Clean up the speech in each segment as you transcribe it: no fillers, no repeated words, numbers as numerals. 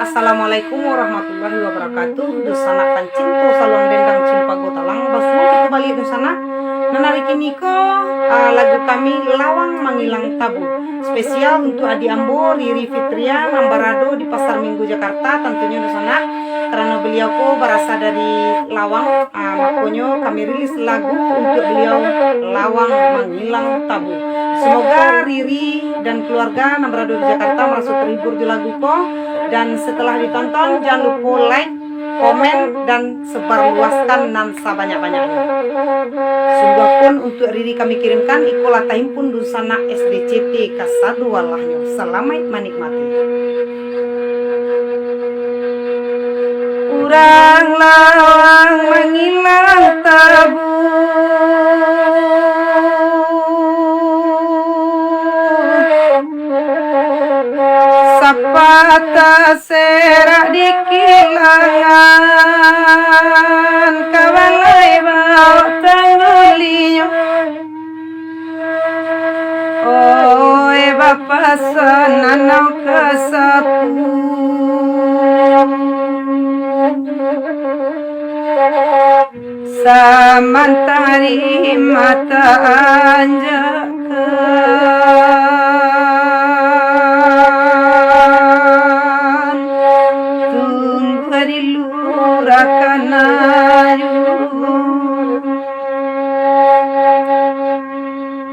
Assalamualaikum warahmatullahi wabarakatuh. Dusana pancinto salon dendang cimpago talang basmu itu balik dusana. Menari kini ko lagu kami Lawang Mangilang Tabu. Spesial untuk Adi Ambo, Riri Fitria, Nambarado di Pasar Minggu Jakarta tentunya dusana. Karena beliau ko berasal dari Lawang, makanya kami rilis lagu untuk beliau Lawang Mangilang Tabu. Semoga Riri dan keluarga Nambarado di Jakarta merasa terhibur di lagu ko. Dan setelah ditonton jangan lupa like, komen, dan sebarluaskan nan sebanyak-banyaknya. Sungguh pun untuk Riri kami kirimkan ikola tahimpun dusana SDCT kasadu walahnya. Selamat menikmati. Urang lawang mangilang tabu, sapata serak di kilangan, kabalai bawa tanggulinyo. Oi bapa sananau kesapu, samantari mata anjakan, tunggu hari lurakan ayu.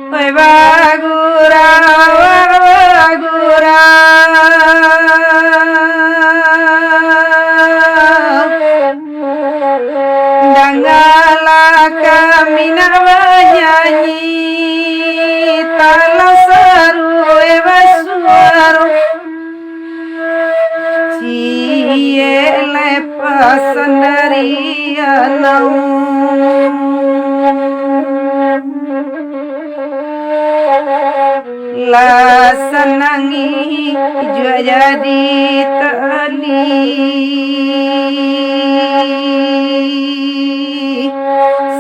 Oi bagura bagura, dangala kami nyanyi tala saru basuaro, cie lepasan dari anau. La senangi jua jadi tali,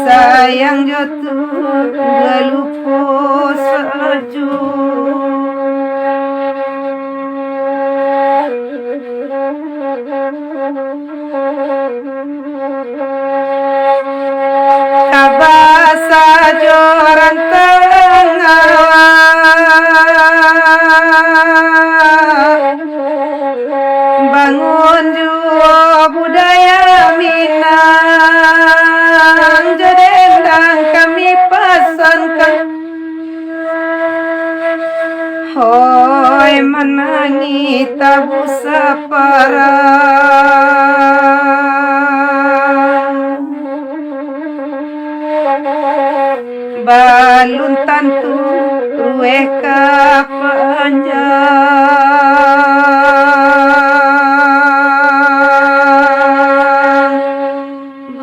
sayang jatuh gelupo saju. Kabasa joran tengah, bangun jua budaya Minang, jodendang kami pesankan. Hoi menangi tabu sapara, balun tantu rueh kapanjang,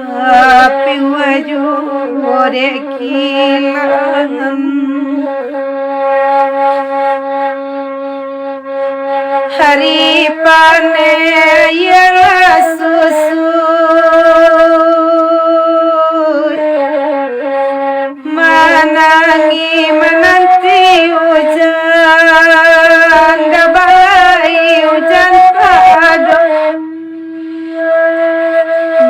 bapi waju orek kilangan. Hari pane ialah susu, menangi menanti hujan, gabai hujan pado.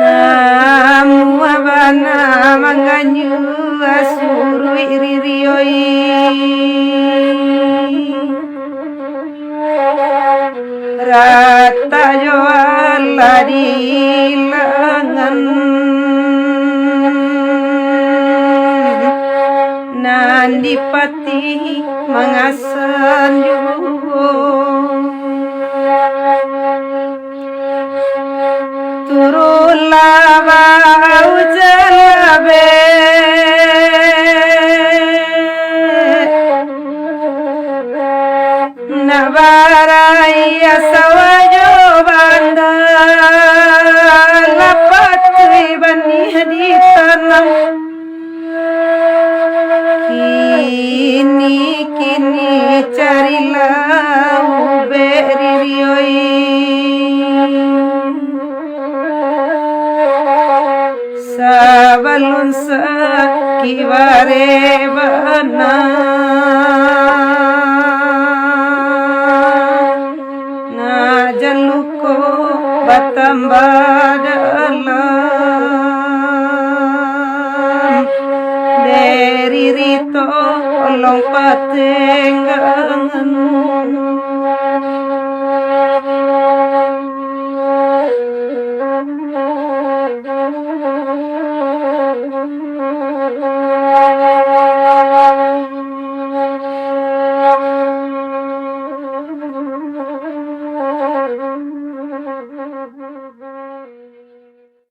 Namu abana manganyu asurui ririoi, rata joal di langan, nandipati mangasan jugo. Turunlah bau jalabe, nabaraya sawajo banda, lapat bani di tanam. Kini carilah beririoi, sabalun sakiware bana, na jaluko tolong patengganganmu.